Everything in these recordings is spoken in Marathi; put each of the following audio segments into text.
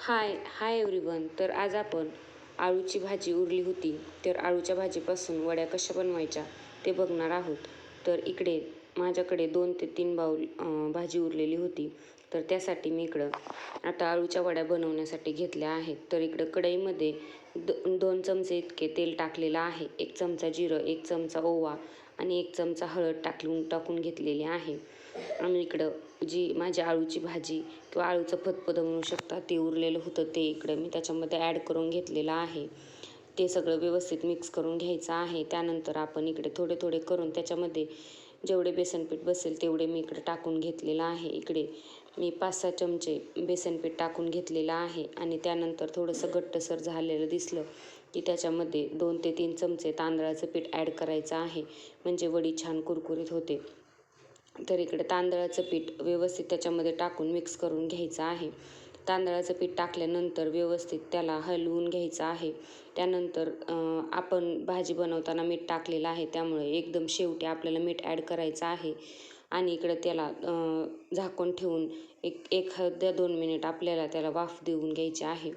Hi everyone. तर आज आपण आळूची भाजी उरली होती, तर आळूच्या भाजीपासून वड्या कशा बनवायच्या ते बघणार आहोत. तर इकडे माझ्याकडे 2 ते 3 बाउल भाजी उरलेली होती. तर त्यासाठी मी इकडं आता आळूच्या वड्या बनवण्यासाठी घेतल्या आहेत. तर इकडं कढईमध्ये 2 चमचे इतके तेल टाकलेलं आहे. 1 चमचा जिरं, 1 चमचा ओवा आणि 1 चमचा हळद टाकून घेतलेली आहे. आणि इकडं जी माझी आळूची भाजी किंवा आळूचं फतफदं म्हणू शकता ते उरलेलं होतं, ते इकडं मी त्याच्यामध्ये ॲड करून घेतलेलं आहे. ते सगळं व्यवस्थित मिक्स करून घ्यायचं आहे. त्यानंतर आपण इकडे थोडे थोडे करून त्याच्यामध्ये जेवढे बेसनपीठ बसेल तेवढे मी इकडे टाकून घेतलेलं आहे. इकडे मी 5-6 चमचे बेसनपीठ टाकून घेतलेलं आहे. आणि त्यानंतर थोडंसं घट्टसर झालेलं दिसलं की त्याच्यामध्ये 2 ते 3 चमचे तांदळाचं पीठ ॲड करायचं आहे, म्हणजे वडी छान कुरकुरीत होते. तर इकडे तांदळाचं पीठ व्यवस्थित त्याच्यामध्ये टाकून मिक्स करून घ्यायचं आहे. तांदळाचं पीठ टाकल्यानंतर व्यवस्थित त्याला हलवून घ्यायचं आहे. त्यानंतर आपण भाजी बनवताना मीठ टाकलेलं आहे, त्यामुळे एकदम शेवटी आपल्याला मीठ ॲड करायचं आहे. आणि इकडं त्याला झाकून ठेवून एखाद्या 2 मिनिट आपल्याला त्याला वाफ देऊन घ्यायची आहे.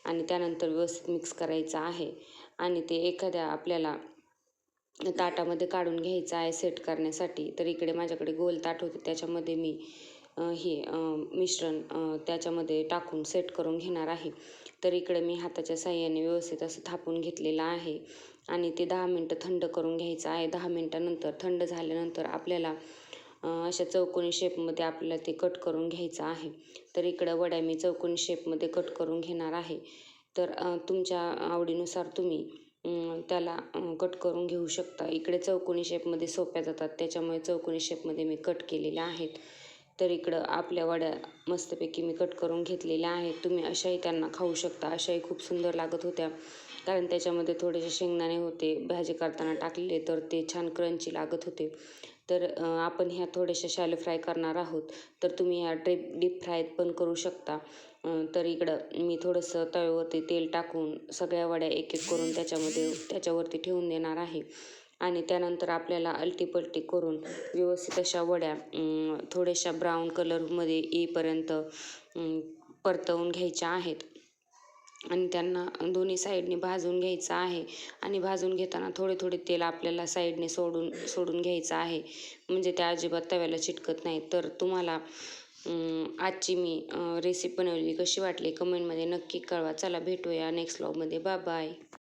आणि त्यानंतर व्यवस्थित मिक्स करायचं आहे. आणि ते एखाद्या आपल्याला ताटामध्ये काढून घ्यायचं आहे सेट करण्यासाठी. तर इकडे माझ्याकडे गोल ताट होते, त्याच्यामध्ये मी हे मिश्रण त्याच्यामध्ये टाकून सेट करून घेणार आहे. तर इकडे मी हाताच्या साहाय्याने व्यवस्थित असं थापून घेतलेलं आहे. आणि ते 10 मिनटं थंड करून घ्यायचं आहे. 10 मिनटानंतर थंड झाल्यानंतर आपल्याला अशा चौकोनी शेपमध्ये आपल्याला ते कट करून घ्यायचं आहे. तर इकडं वड्या मी चौकोनी शेपमध्ये कट करून घेणार आहे. तर तुमच्या आवडीनुसार तुम्ही त्याला कट करून घेऊ शकता. इकडे चौकोनी शेपमध्ये सोप्या जातात, त्याच्यामुळे चौकोनी शेपमध्ये मी कट केलेल्या आहेत. तर इकडं आपल्या वड्या मस्तपैकी मी कट करून घेतलेल्या आहेत. तुम्ही अशाही त्यांना खाऊ शकता. अशाही खूप सुंदर लागत होत्या, कारण त्याच्यामध्ये थोडेसे शेंगदाणे होते भाजी करताना टाकलेले, तर ते छान क्रंची लागत होते. तर आपण ह्या थोड्याशा शॅलो फ्राय करणार आहोत, तर तुम्ही ह्या डीप फ्राय पण करू शकता. तर इकडं मी थोडंसं तव्यावरती तेल टाकून सगळ्या वड्या एक एक करून त्याच्यावरती ठेवून देणार आहे. आणि त्यानंतर आपल्याला अलटीपलटी करून व्यवस्थित अशा वड्या थोड्याशा ब्राऊन कलरमध्ये येईपर्यंत परतवून घ्यायच्या आहेत. आणि त्यांना दोन्ही साईडने भाजून घ्यायचं आहे. आणि भाजून घेताना थोडे थोडे तेल आपल्याला साईडने सोडून घ्यायचं आहे, म्हणजे त्या अजिबात तव्याला चिटकत नाही. तर तुम्हाला आजची मी रेसिपी बनवली कशी वाटली कमेंटमध्ये नक्की कळवा. चला भेटूया नेक्स्ट व्लॉगमध्ये. बाय.